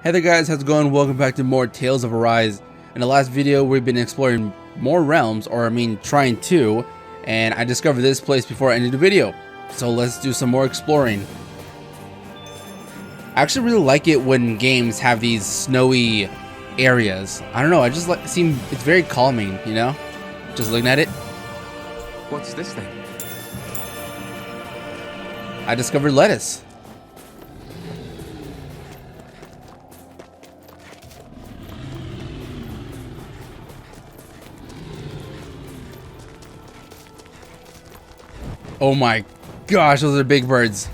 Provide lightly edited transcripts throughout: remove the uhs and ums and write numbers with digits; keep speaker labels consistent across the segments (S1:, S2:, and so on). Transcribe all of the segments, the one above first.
S1: Hey there guys, how's it going? Welcome back to more Tales of Arise. In the last video we've been exploring more realms, or I mean trying to, and I discovered this place before I ended the video. So let's do some more exploring. I actually really like it when games have these snowy areas. I don't know, I just it's very calming, you know? Just looking at it.
S2: What's this thing?
S1: I discovered lettuce. Oh my gosh, those are big birds.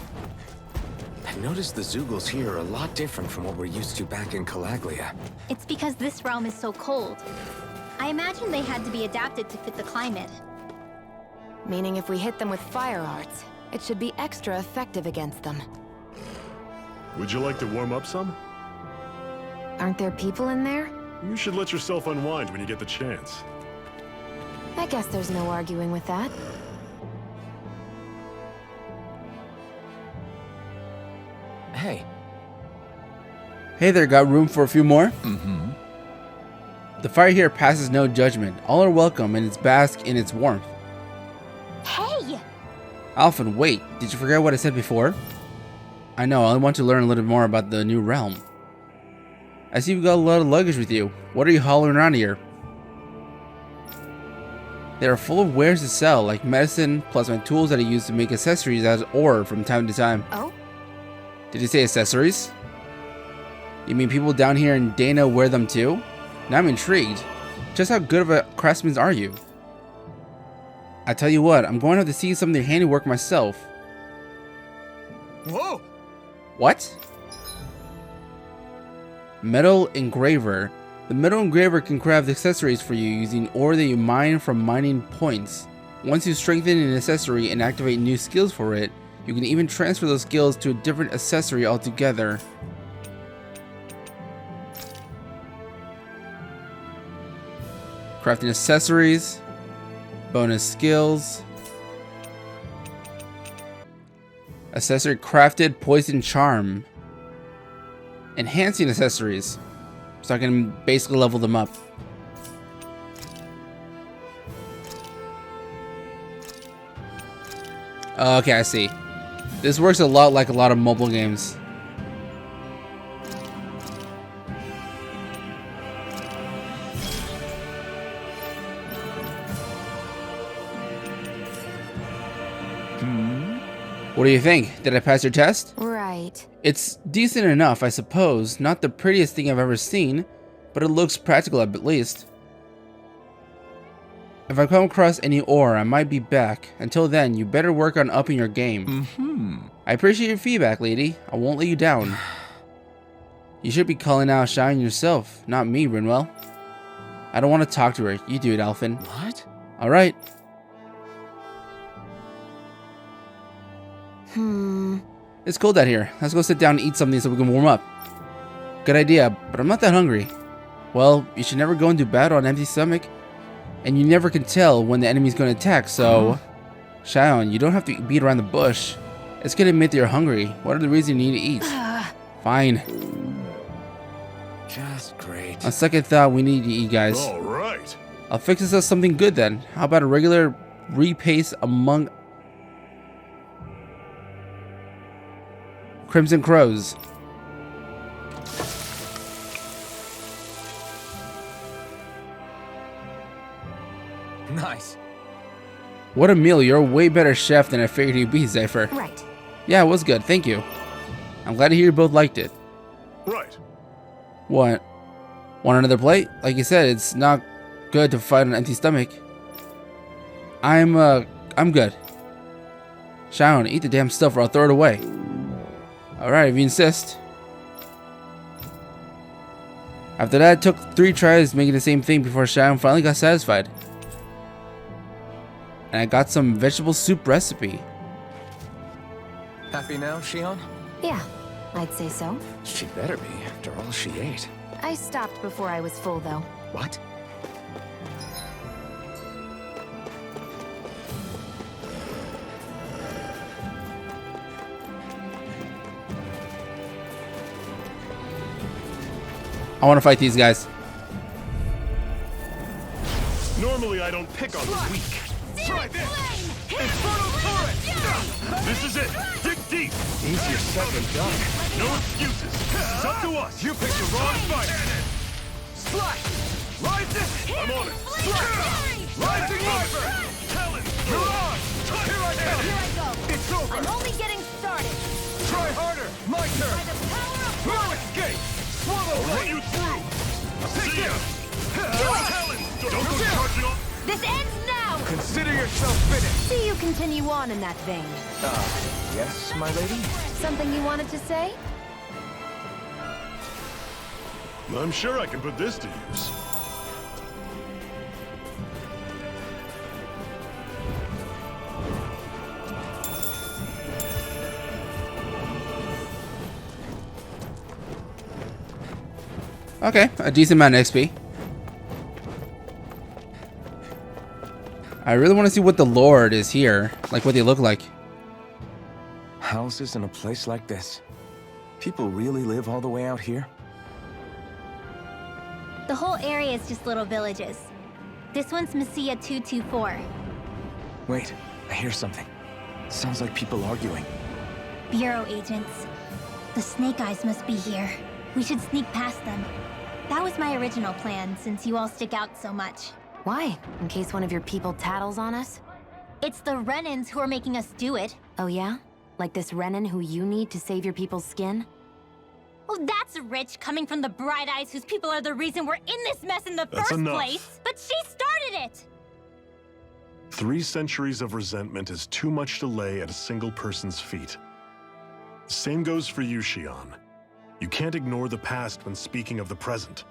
S2: I noticed the Zoogles here are a lot different from what we're used to back in Calaglia.
S3: It's because this realm is so cold. I imagine they had to be adapted to fit the climate.
S4: Meaning if we hit them with fire arts, it should be extra effective against them.
S5: Would you like to warm up some?
S4: Aren't there people in there?
S5: You should let yourself unwind when you get the chance.
S4: I guess there's no arguing with that.
S2: Hey.
S1: Hey there, got room for a few more?
S2: Mm-hmm.
S1: The fire here passes no judgment. All are welcome and it's bask in its warmth.
S3: Hey!
S1: Alphen, wait, did you forget what I said before? I know, I want to learn a little bit more about the new realm. I see you've got a lot of luggage with you. What are you hauling around here? They are full of wares to sell, like medicine, plus my tools that I use to make accessories as ore from time to time.
S4: Oh?
S1: Did you say accessories? You mean people down here in Dahna wear them too? Now I'm intrigued. Just how good of a craftsman are you? I tell you what, I'm going to have to see some of your handiwork myself.
S2: Whoa!
S1: What? Metal engraver. The metal engraver can craft accessories for you using ore that you mine from mining points. Once you strengthen an accessory and activate new skills for it, you can even transfer those skills to a different accessory altogether. Crafting accessories, bonus skills, accessory crafted, poison charm, enhancing accessories, so I can basically level them up. Okay, I see. This works a lot like a lot of mobile games. What do you think? Did I pass your test?
S4: Right.
S1: It's decent enough, I suppose. Not the prettiest thing I've ever seen, but it looks practical at least. If I come across any ore, I might be back. Until then, you better work on upping your game. I appreciate your feedback, lady. I won't let you down. You should be calling out Shionne yourself, not me, Rinwell. I don't want to talk to her. You do it, Alphen.
S2: What?
S1: Alright. It's cold out here. Let's go sit down and eat something so we can warm up. Good idea, but I'm not that hungry. Well, you should never go into battle on an empty stomach. And you never can tell when the enemy's going to attack, so... Shionne, you don't have to beat around the bush. It's going to admit that you're hungry. What are the reasons you need to eat? Fine.
S2: Just great.
S1: On second thought, we need to eat, guys.
S5: All right.
S1: I'll fix us something good then. How about a regular repaste among... Crimson Crows.
S2: Nice.
S1: What a meal. You're a way better chef than I figured you'd be, Zephyr.
S4: Right.
S1: Yeah, it was good. Thank you. I'm glad to hear you both liked it.
S5: Right.
S1: What? Want another plate? Like you said, it's not good to fight on an empty stomach. I'm good. Shionne, eat the damn stuff or I'll throw it away. Alright, if you insist. After that, it took 3 tries making the same thing before Shionne finally got satisfied. And I got some vegetable soup recipe.
S2: Happy now, Shionne?
S4: Yeah, I'd say so.
S2: She better be, after all she ate.
S4: I stopped before I was full, though.
S2: What?
S1: I want to fight these guys.
S5: Normally I don't pick on the weak. Try this! Infernal turret! This is it! Dig deep!
S2: Easier said than done.
S5: No excuses! This is up to us!
S2: You picked the wrong fight!
S5: Slash! Rising! I'm on it! Slash! Rising Wyver! Talon! You're on! Here I am!
S4: Here I go.
S5: It's over!
S4: I'm only getting started.
S5: Try harder! My turn!
S4: By the power of
S5: No escape! Swallow! I'll run you through! See ya! Talon! Don't go charging off!
S4: This ends now!
S2: Consider yourself finished!
S4: See you continue on in that vein.
S2: Yes, my lady?
S4: Something you wanted to say?
S5: I'm sure I can put this to use.
S1: Okay, a decent amount of XP. I really want to see what the Lord is here, like what they look like.
S2: Houses in a place like this. People really live all the way out here?
S3: The whole area is just little villages. This one's Messiah 224.
S2: Wait, I hear something. Sounds like people arguing.
S3: Bureau agents. The Snake Eyes must be here. We should sneak past them. That was my original plan, since you all stick out so much.
S4: Why? In case one of your people tattles on us?
S3: It's the Renans who are making us do it.
S4: Oh yeah? Like this Renan who you need to save your people's skin?
S3: Oh, that's rich, coming from the Bright Eyes whose people are the reason we're in this mess in the
S5: That's
S3: first
S5: enough.
S3: place. But she started it!
S5: 3 centuries of resentment is too much to lay at a single person's feet. Same goes for you, Shionne. You can't ignore the past when speaking of the present.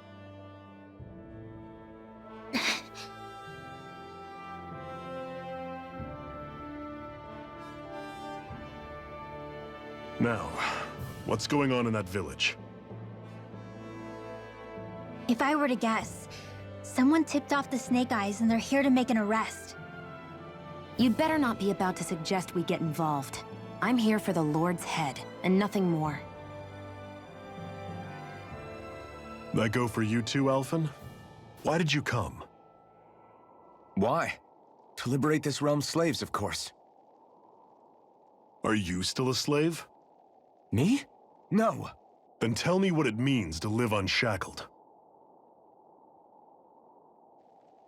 S5: Now, what's going on in that village?
S3: If I were to guess, someone tipped off the Snake Eyes and they're here to make an arrest.
S4: You'd better not be about to suggest we get involved. I'm here for the Lord's head, and nothing more.
S5: That go for you too, Alphen? Why did you come?
S2: Why? To liberate this realm's slaves, of course.
S5: Are you still a slave?
S2: Me? No.
S5: Then tell me what it means to live unshackled.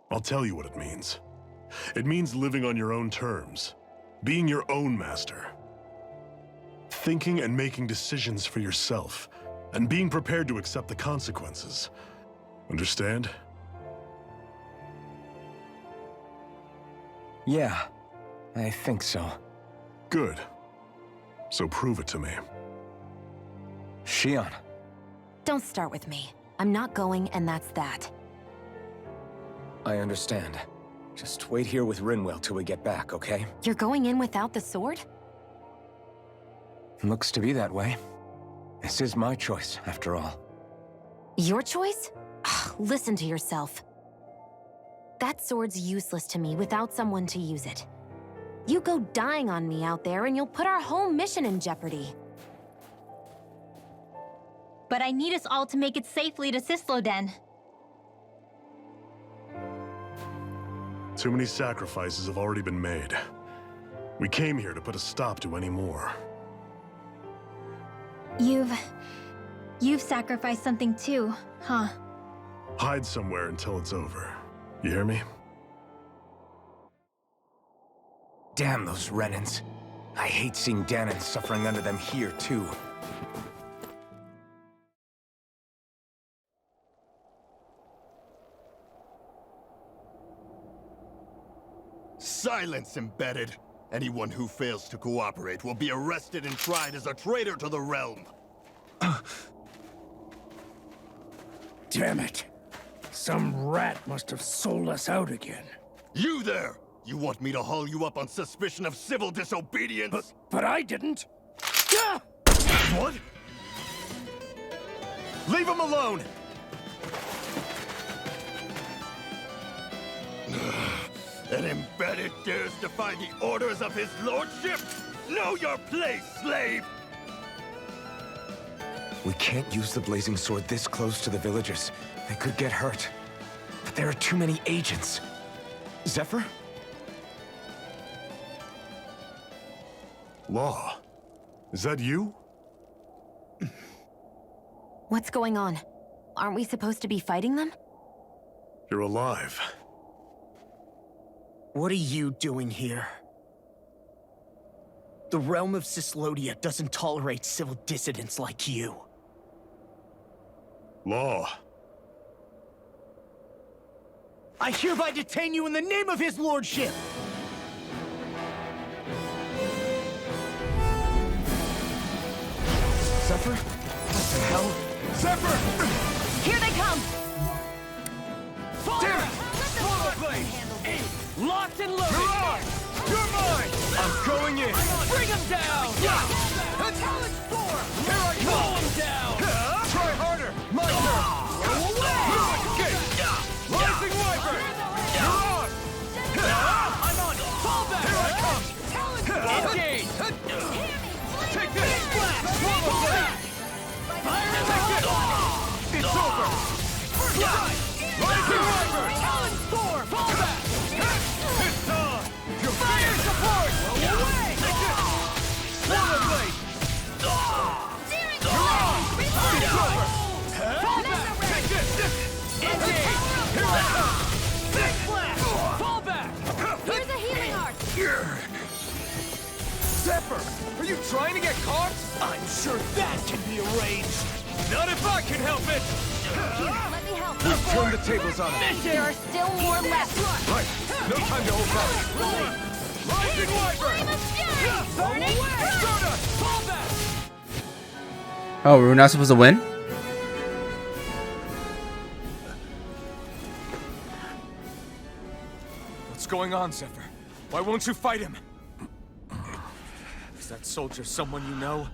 S5: I'll tell you what it means. It means living on your own terms, being your own master. Thinking and making decisions for yourself, and being prepared to accept the consequences. Understand?
S2: Yeah, I think so.
S5: Good. So prove it to me.
S2: Shionne.
S4: Don't start with me. I'm not going, and that's that.
S2: I understand. Just wait here with Rinwell till we get back, okay?
S4: You're going in without the sword?
S2: Looks to be that way. This is my choice, after all.
S4: Your choice? Ugh, listen to yourself. That sword's useless to me without someone to use it. You go dying on me out there and you'll put our whole mission in jeopardy.
S3: But I need us all to make it safely to Sisloden.
S5: Too many sacrifices have already been made. We came here to put a stop to any more.
S3: You've sacrificed something too, huh?
S5: Hide somewhere until it's over. You hear me?
S2: Damn those Renans. I hate seeing Dahnan suffering under them here, too.
S6: Silence, embedded! Anyone who fails to cooperate will be arrested and tried as a traitor to the realm.
S7: Damn it. Some rat must have sold us out again.
S6: You there! You want me to haul you up on suspicion of civil disobedience?
S7: But I didn't. Ah!
S6: What? Leave him alone! An embedded dares defy the orders of his lordship? Know your place, slave!
S2: We can't use the blazing sword this close to the villagers. They could get hurt. But there are too many agents. Zephyr?
S5: Law, is that you?
S4: What's going on? Aren't we supposed to be fighting them?
S5: You're alive.
S7: What are you doing here? The realm of Cyslodia doesn't tolerate civil dissidents like you.
S5: Law.
S7: I hereby detain you in the name of his lordship!
S2: Zephyr? What the hell?
S5: Zephyr!
S4: Here they come!
S7: Damn it! Swallow blade! Locked and loaded! You're on! You're mine!
S2: I'm going in!
S7: Bring him down! Talent storm! Here I come! Blow him down!
S2: Try harder! My turn!
S7: Rising Wyvern! You're on! I'm on! Fall back! Here I come! Engage! Take this! Swallow blade! Fire in the hole!
S2: It's over!
S7: Rising Wyvern! Talent storm! Fall back!
S5: It's on!
S7: Fire support! Away! Swallow blade! You're on! It's over! Fall back! Take this! Engage! Here I come! Big flash! Fall back!
S4: Here's a healing art!
S2: Zephyr! Are you trying to get caught?
S7: I'm sure that can be arranged! Not if I can help it!
S4: Here, let me help.
S2: We've turned the tables on him.
S4: There are still more left.
S2: Right. No time to hold back.
S7: Rising Wyvern!
S4: Burning
S7: Soda! Fall back!
S1: Oh, we're not supposed to win?
S2: What's going on, Zephyr? Why won't you fight him? Is that soldier someone you know?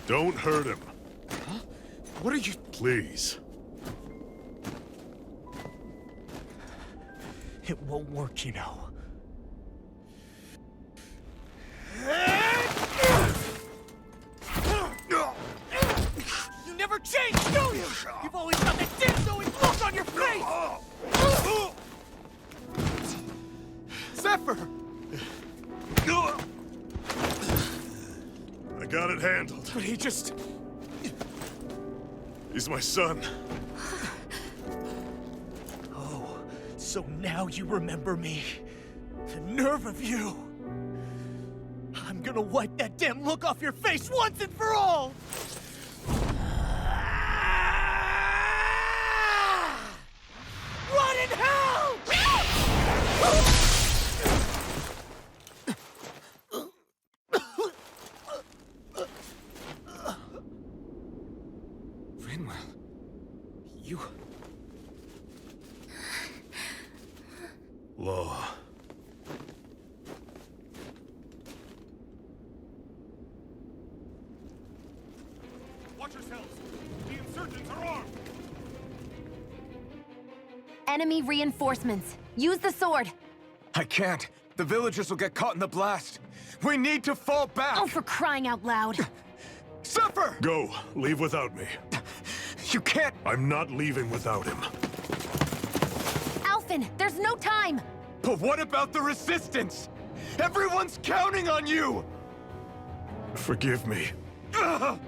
S5: Don't hurt him,
S2: Huh? What are you...
S5: please.
S7: It won't work, you know. You never change, do you? You've always got that dim-going look on your face!
S2: Zephyr!
S5: I got it handled.
S2: But he just...
S5: He's my son.
S7: Oh, so now you remember me. The nerve of you! I'm gonna wipe that damn look off your face once and for all! Rot in hell!
S2: Rinwell. You...
S5: Law.
S6: Watch yourselves! The insurgents are armed!
S4: Enemy reinforcements. Use the sword.
S2: I can't. The villagers will get caught in the blast. We need to fall back!
S4: Oh, for crying out loud.
S2: Zephyr!
S5: Go. Leave without me.
S2: You can't...
S5: I'm not leaving without him.
S4: Alphen, there's no time.
S2: But what about the resistance? Everyone's counting on you!
S5: Forgive me.
S2: Ugh!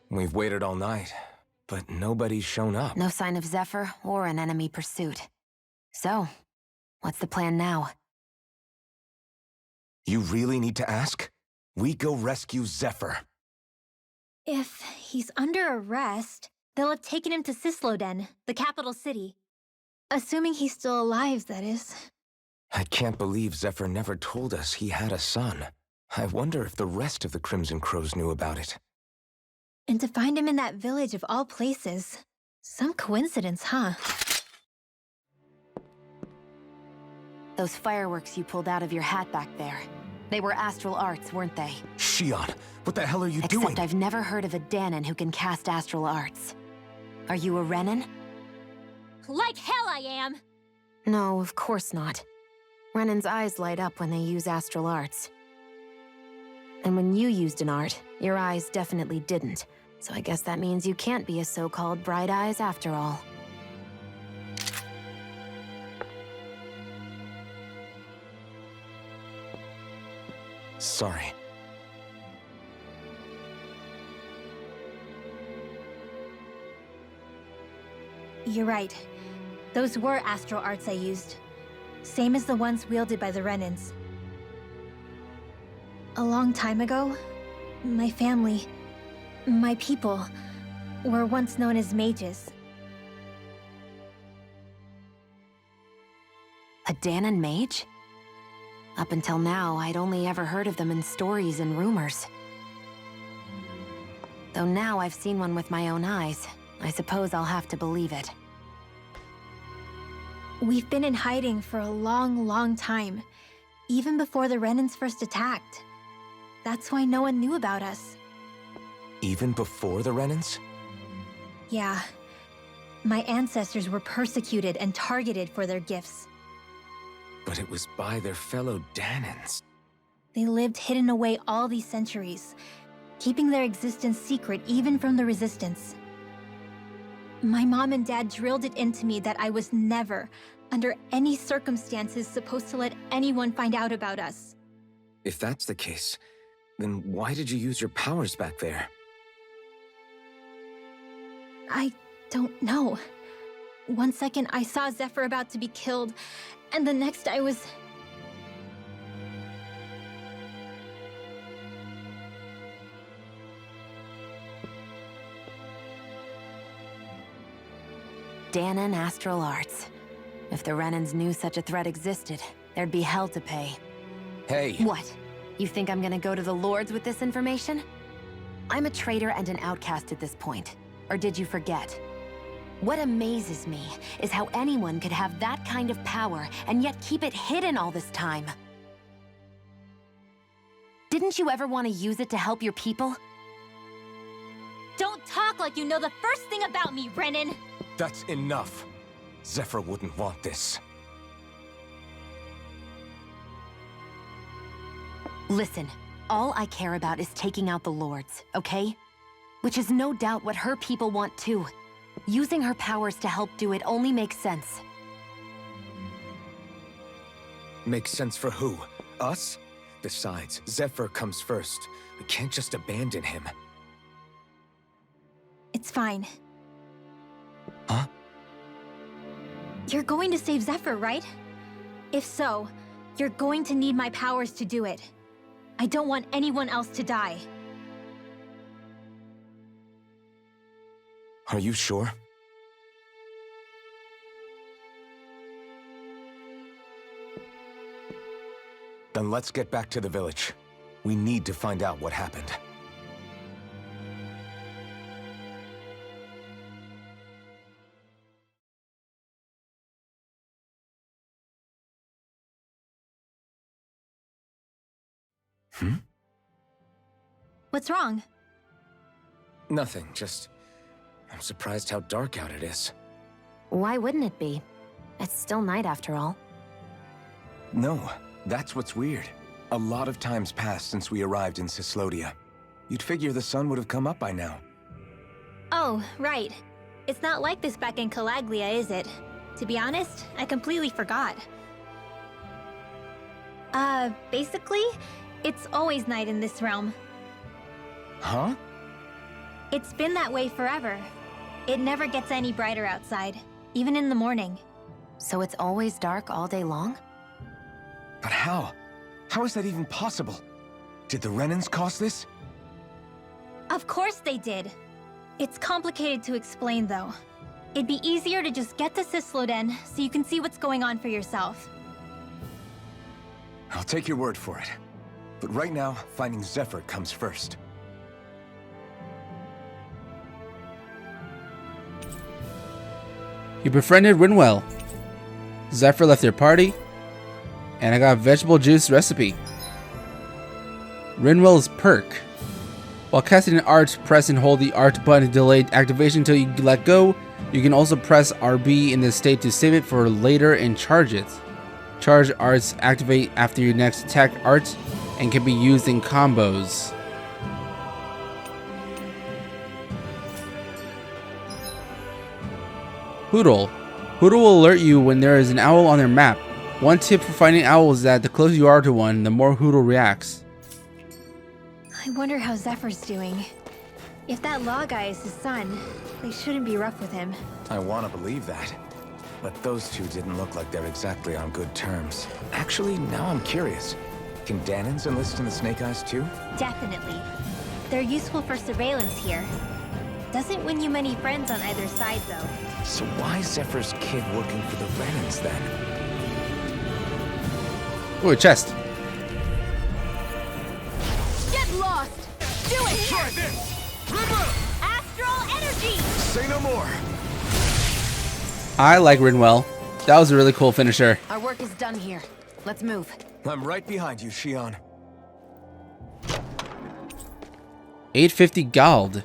S2: We've waited all night, but nobody's shown up.
S4: No sign of Zephyr or an enemy pursuit. So, what's the plan now?
S2: You really need to ask? We go rescue Zephyr.
S3: If he's under arrest, they'll have taken him to Cysloden, the capital city. Assuming he's still alive, that is.
S2: I can't believe Zephyr never told us he had a son. I wonder if the rest of the Crimson Crows knew about it.
S3: And to find him in that village of all places. Some coincidence, huh?
S4: Those fireworks you pulled out of your hat back there. They were astral arts, weren't they?
S2: Shionne, what the hell are you doing?
S4: Except I've never heard of a Dahnan who can cast astral arts. Are you a Renan?
S3: Like hell I am!
S4: No, of course not. Renan's eyes light up when they use astral arts. And when you used an art, your eyes definitely didn't. So I guess that means you can't be a so-called bright eyes after all.
S2: Sorry.
S3: You're right. Those were astral arts I used. Same as the ones wielded by the Renans. A long time ago, my family, my people, were once known as mages.
S4: A Dahnan mage? Up until now, I'd only ever heard of them in stories and rumors. Though now I've seen one with my own eyes, I suppose I'll have to believe it.
S3: We've been in hiding for a long, long time. Even before the Renans first attacked. That's why no one knew about us.
S2: Even before the Renans?
S3: Yeah. My ancestors were persecuted and targeted for their gifts.
S2: But it was by their fellow Dahnans.
S3: They lived hidden away all these centuries, keeping their existence secret even from the Resistance. My mom and dad drilled it into me that I was never, under any circumstances, supposed to let anyone find out about us.
S2: If that's the case, then why did you use your powers back there?
S3: I don't know. One second I saw Zephyr about to be killed, and the next I was...
S4: Dahnan astral arts. If the Renans knew such a threat existed, there'd be hell to pay.
S2: Hey!
S4: What? You think I'm gonna go to the Lords with this information? I'm a traitor and an outcast at this point. Or did you forget? What amazes me is how anyone could have that kind of power and yet keep it hidden all this time. Didn't you ever want to use it to help your people?
S3: Don't talk like you know the first thing about me, Renan!
S2: That's enough. Zephyr wouldn't want this.
S4: Listen, all I care about is taking out the Lords, okay? Which is no doubt what her people want too. Using her powers to help do it only makes sense.
S2: Makes sense for who? Us? Besides, Zephyr comes first. We can't just abandon him.
S3: It's fine.
S2: Huh?
S3: You're going to save Zephyr, right? If so, you're going to need my powers to do it. I don't want anyone else to die.
S2: Are you sure? Then let's get back to the village. We need to find out what happened.
S3: What's wrong?
S2: Nothing, just... I'm surprised how dark out it is.
S4: Why wouldn't it be? It's still night after all.
S2: No, that's what's weird. A lot of time's passed since we arrived in Cyslodia. You'd figure the sun would have come up by now.
S3: Oh, right. It's not like this back in Calaglia, is it? To be honest, I completely forgot. Basically, it's always night in this realm.
S2: Huh?
S3: It's been that way forever. It never gets any brighter outside, even in the morning.
S4: So it's always dark all day long?
S2: But how? How is that even possible? Did the Renans cause this?
S3: Of course they did. It's complicated to explain, though. It'd be easier to just get to Cysloden so you can see what's going on for yourself.
S2: I'll take your word for it. But right now, finding Zephyr comes first.
S1: You befriended Rinwell. Zephyr left their party. And I got a vegetable juice recipe. Rinwell's perk. While casting an art, press and hold the art button to delay activation until you let go. You can also press RB in this state to save it for later and charge it. Charge arts activate after your next attack art and can be used in combos. Hoodle. Hoodle will alert you when there is an owl on their map. One tip for finding owls is that the closer you are to one, the more Hoodle reacts.
S3: I wonder how Zephyr's doing. If that law guy is his son, they shouldn't be rough with him.
S2: I want to believe that. But those two didn't look like they're exactly on good terms. Actually, now I'm curious. Can Dahnans enlist in the Snake Eyes too?
S3: Definitely. They're useful for surveillance here. Doesn't win you many friends on either side, though.
S2: So why is Zephyr's kid working for the Renans then?
S1: Ooh, a chest.
S4: Get lost! Do it here!
S6: Try this!
S4: Astral energy!
S6: Say no more!
S1: I like Rinwell. That was a really cool finisher.
S4: Our work is done here. Let's move.
S2: I'm right behind you, Shionne.
S1: 850 gold.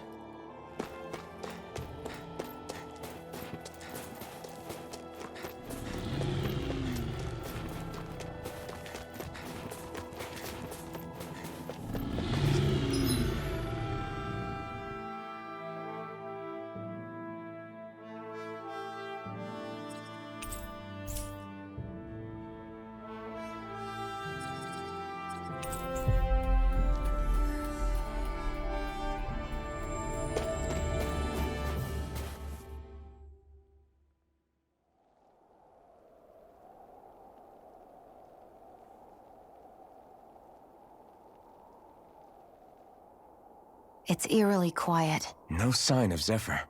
S4: It's eerily quiet.
S2: No sign of Zephyr.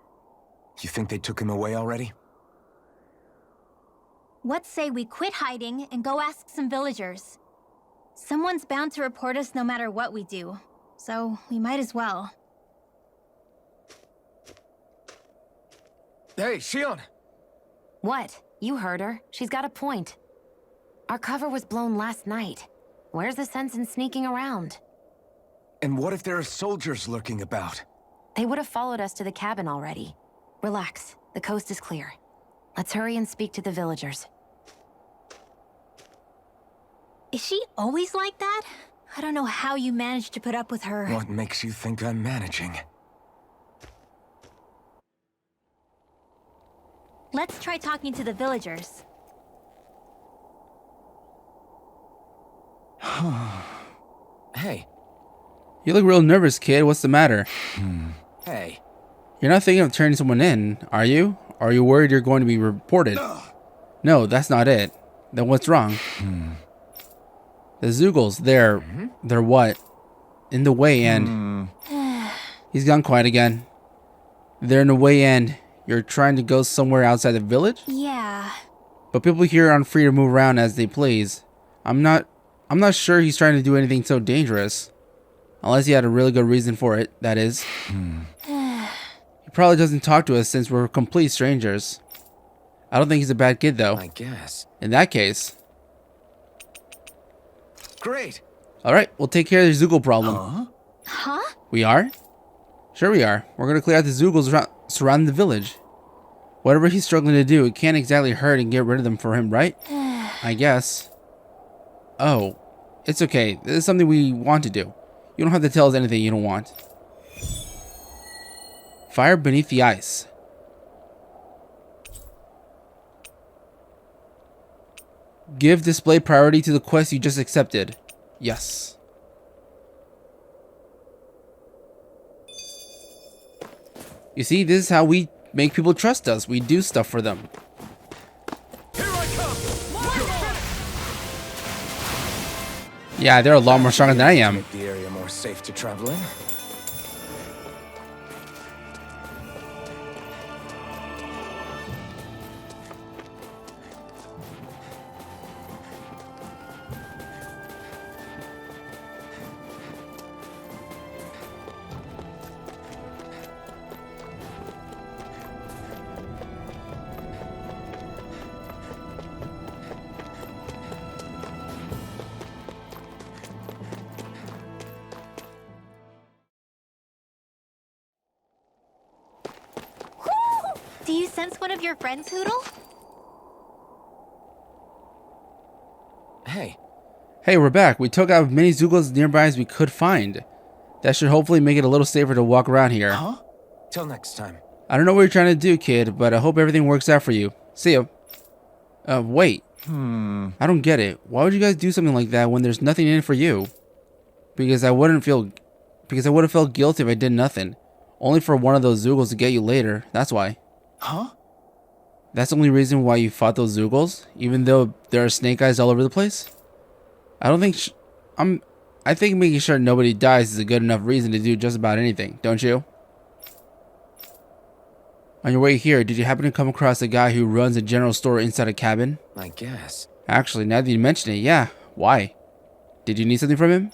S2: You think they took him away already?
S3: What say we quit hiding and go ask some villagers? Someone's bound to report us no matter what we do, so we might as well.
S2: Hey, Shionne!
S4: What? You heard her. She's got a point. Our cover was blown last night. Where's the sense in sneaking around?
S2: And what if there are soldiers lurking about?
S4: They would have followed us to the cabin already. Relax. The coast is clear. Let's hurry and speak to the villagers.
S3: Is she always like that? I don't know how you managed to put up with her.
S2: What makes you think I'm managing?
S3: Let's try talking to the villagers.
S2: Hey.
S1: You look real nervous, kid. What's the matter?
S2: Hey.
S1: You're not thinking of turning someone in, are you? Or are you worried you're going to be reported? No, that's not it. Then what's wrong? The Zoogles, they're what? In the way, and... He's gone quiet again. They're in the way, and you're trying to go somewhere outside the village?
S3: Yeah.
S1: But people here aren't free to move around as they please. I'm not sure he's trying to do anything so dangerous. Unless he had a really good reason for it, that is. He probably doesn't talk to us since we're complete strangers. I don't think he's a bad kid, though.
S2: I guess.
S1: In that case.
S2: Great!
S1: Alright, we'll take care of the Zoogle problem.
S3: Huh?
S1: We are? Sure we are. We're gonna clear out the Zoogles surrounding the village. Whatever he's struggling to do, it can't exactly hurt and get rid of them for him, right? I guess. Oh. It's okay. This is something we want to do. You don't have to tell us anything you don't want. Fire beneath the ice. Give display priority to the quest you just accepted. Yes. You see, this is how we make people trust us. We do stuff for them.
S6: Here I come!
S1: Yeah, they're a lot more stronger than I am.
S2: Make the area more safe to travel in.
S3: Do you sense one of your friends, Hoodle?
S2: Hey,
S1: Hey, we're back. We took out as many Zoogles nearby as we could find. That should hopefully make it a little safer to walk around here.
S2: huh? Till next time.
S1: I don't know what you're trying to do, kid, but I hope everything works out for you. See ya. Wait. I don't get it. Why would you guys do something like that when there's nothing in it for you? Because I would have felt guilty if I did nothing. Only for one of those Zoogles to get you later. That's why.
S2: Huh?
S1: That's the only reason why you fought those Zoogles, even though there are snake eyes all over the place? I don't think I think making sure nobody dies is a good enough reason to do just about anything, don't you? On your way here, did you happen to come across a guy who runs a general store inside a cabin?
S2: I guess.
S1: Actually, now that you mention it, yeah. Why? Did you need something from him?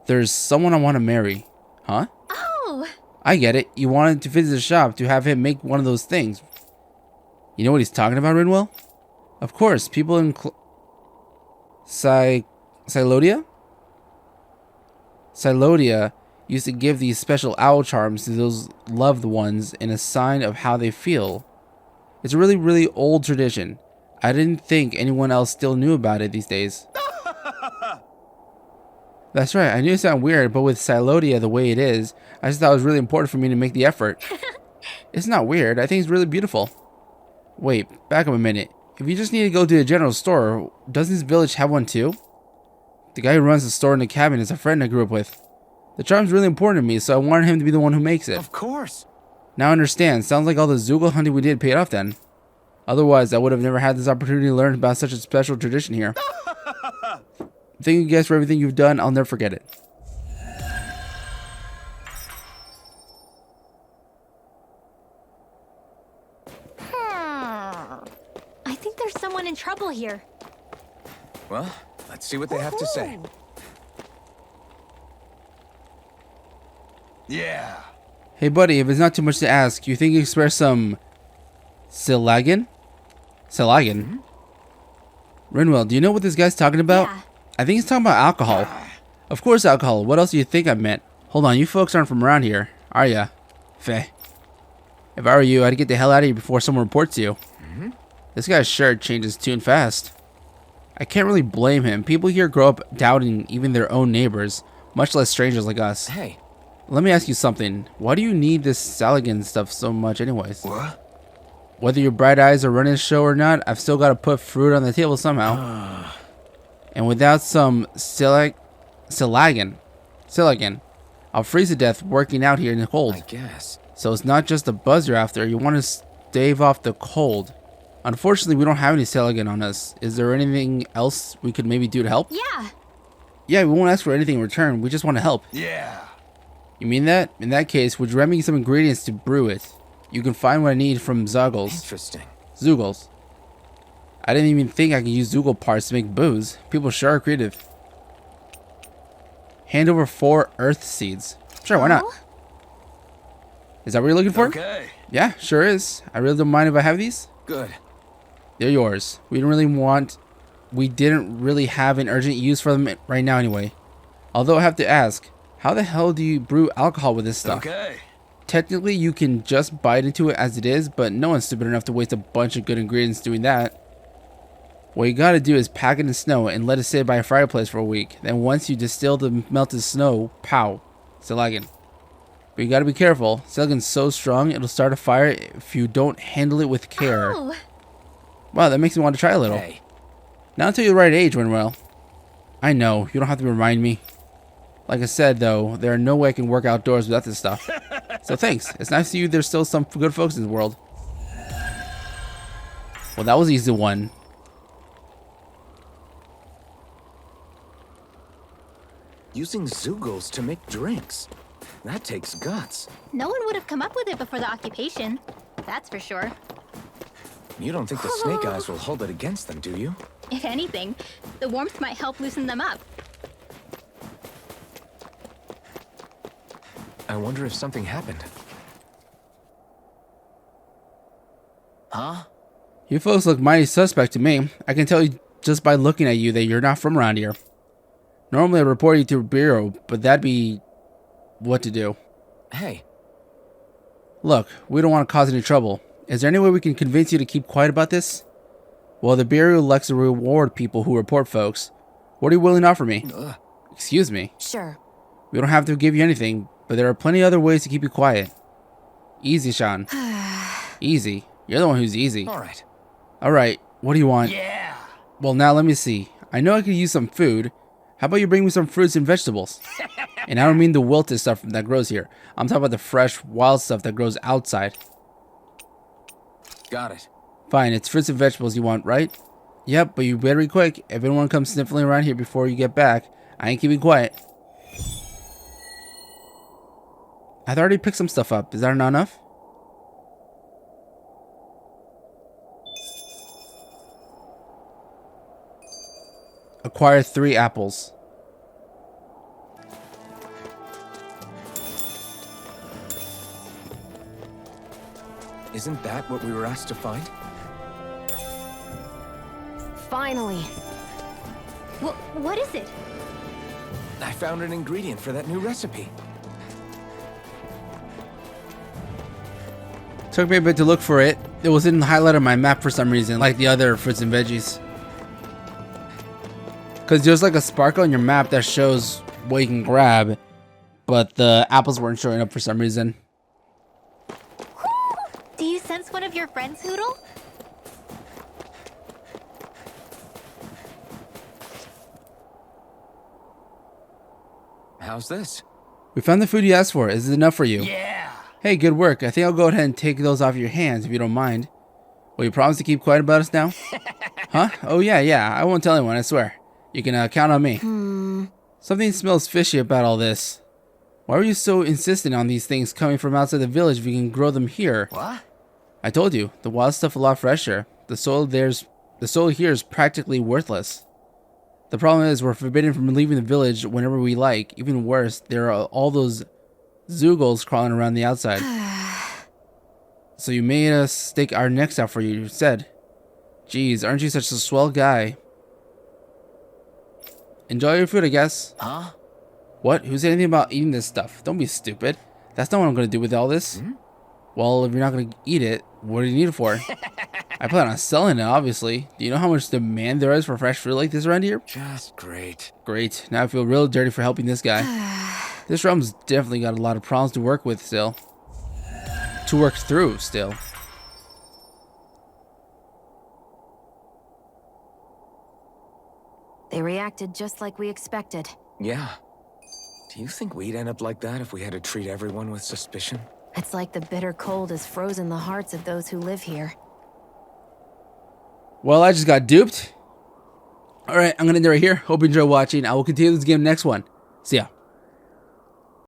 S1: There's someone I want to marry. Huh?
S3: Oh!
S1: I get it. You wanted to visit the shop to have him make one of those things. You know what he's talking about, Rinwell? Of course, people in Silodia? Silodia used to give these special owl charms to those loved ones in a sign of how they feel. It's a really, really old tradition. I didn't think anyone else still knew about it these days. That's right, I knew it sounded weird, but with Silodia the way it is, I just thought it was really important for me to make the effort. It's not weird, I think it's really beautiful. Wait, back up a minute. If you just need to go to the general store, doesn't this village have one too? The guy who runs the store in the cabin is a friend I grew up with. The charm's really important to me, so I wanted him to be the one who makes it.
S2: Of course.
S1: Now I understand. Sounds like all the Zoogle hunting we did paid off then. Otherwise, I would have never had this opportunity to learn about such a special tradition here. Thank you guys for everything you've done. I'll never forget it.
S3: I think there's someone in trouble here.
S2: Well, let's see what they have to say.
S6: Yeah.
S1: Hey buddy, if it's not too much to ask, you think you express some Silagan? Silagan? Rinwell, do you know what this guy's talking about?
S3: Yeah.
S1: I think he's talking about alcohol. Of course alcohol. What else do you think I meant? Hold on, you folks aren't from around here, are ya? Feh. If I were you, I'd get the hell out of here before someone reports you. This guy's shirt changes tune fast. I can't really blame him. People here grow up doubting even their own neighbors, much less strangers like us.
S2: Hey.
S1: Let me ask you something. Why do you need this Salagan stuff so much anyways?
S2: What?
S1: Whether your bright eyes are running the show or not, I've still got to put fruit on the table somehow. And without some Silagan, I'll freeze to death working out here in the cold.
S2: I guess.
S1: So it's not just the buzz you're after. You want to stave off the cold. Unfortunately, we don't have any Silagan on us. Is there anything else we could maybe do to help?
S3: Yeah.
S1: Yeah, we won't ask for anything in return. We just want to help.
S6: Yeah.
S1: You mean that? In that case, would you rent me some ingredients to brew it? You can find what I need from Zoogles.
S2: Interesting.
S1: Zoogles. I didn't even think I could use Zoogle parts to make booze. People sure are creative. Hand over 4 earth seeds. Sure, why not?
S3: Oh?
S1: Is that what you're looking for?
S6: Okay.
S1: Yeah, sure is. I really don't mind if I have these.
S2: Good.
S1: They're yours. We didn't really have an urgent use for them right now anyway. Although I have to ask, how the hell do you brew alcohol with this stuff?
S6: Okay.
S1: Technically, you can just bite into it as it is, but no one's stupid enough to waste a bunch of good ingredients doing that. What you gotta do is pack it in snow and let it sit by a fireplace for a week. Then once you distill the melted snow, pow, Silagan. But you gotta be careful. Silagan's so strong, it'll start a fire if you don't handle it with care.
S3: Oh.
S1: Wow, that makes me want to try a little.
S2: Hey.
S1: Not until you're the right age, Rinwell. I know, you don't have to remind me. Like I said, though, there are no way I can work outdoors without this stuff. So thanks. It's nice to see there's still some good folks in the world. Well, that was an easy one.
S2: Using Zoogles to make drinks. That takes guts.
S3: No one would have come up with it before the occupation. That's for sure.
S2: You don't think the snake eyes will hold it against them, do you?
S3: If anything, the warmth might help loosen them up.
S2: I wonder if something happened. Huh?
S1: You folks look mighty suspect to me. I can tell you just by looking at you that you're not from around here. Normally I'd report you to a bureau, but that'd be what to do.
S2: Hey.
S1: Look, we don't want to cause any trouble. Is there any way we can convince you to keep quiet about this? Well, the Bureau likes to reward people who report folks. What are you willing to offer me? Excuse me.
S4: Sure.
S1: We don't have to give you anything, but there are plenty of other ways to keep you quiet. Easy, Shionne. Easy. You're the one who's easy.
S2: Alright.
S1: Alright, what do you want?
S7: Yeah.
S1: Well, now let me see. I know I could use some food. How about you bring me some fruits and vegetables? And I don't mean the wilted stuff that grows here. I'm talking about the fresh, wild stuff that grows outside.
S2: Got it.
S1: Fine, it's fruits and vegetables you want, right? Yep, but you better be quick. If anyone comes sniffling around here before you get back, I ain't keeping quiet. I've already picked some stuff up. Is that not enough? Acquire 3 apples.
S2: Isn't that what we were asked to find?
S4: Finally.
S3: What is it?
S2: I found an ingredient for that new recipe.
S1: Took me a bit to look for it. It wasn't highlighted on my map for some reason, like the other fruits and veggies. Because there's like a sparkle on your map that shows what you can grab, but the apples weren't showing up for some reason.
S3: Do you sense one of your friends, Hoodle?
S2: How's this?
S1: We found the food you asked for. Is it enough for you?
S7: Yeah.
S1: Hey, good work. I think I'll go ahead and take those off your hands if you don't mind. Will you promise to keep quiet about us now? Huh? Oh, yeah. I won't tell anyone, I swear. You can count on me. Something smells fishy about all this. Why are you so insistent on these things coming from outside the village if you can grow them here?
S7: What?
S1: I told you, the wild stuff a lot fresher. The soil here is practically worthless. The problem is we're forbidden from leaving the village whenever we like. Even worse, there are all those Zoogles crawling around the outside. So you made us stake our necks out for you said. Geez, aren't you such a swell guy? Enjoy your food, I guess.
S7: Huh?
S1: What? Who said anything about eating this stuff? Don't be stupid. That's not what I'm going to do with all this. Well, if you're not going to eat it, what do you need it for? I plan on selling it, obviously. Do you know how much demand there is for fresh fruit like this around here?
S2: Just great.
S1: Great. Now I feel real dirty for helping this guy. This realm's definitely got a lot of problems to work with still. To work through still.
S4: They reacted just like we expected.
S2: Yeah. Do you think we'd end up like that if we had to treat everyone with suspicion?
S4: It's like the bitter cold has frozen the hearts of those who live here.
S1: Well, I just got duped. Alright, I'm going to end it right here. Hope you enjoy watching. I will continue this game next one. See ya.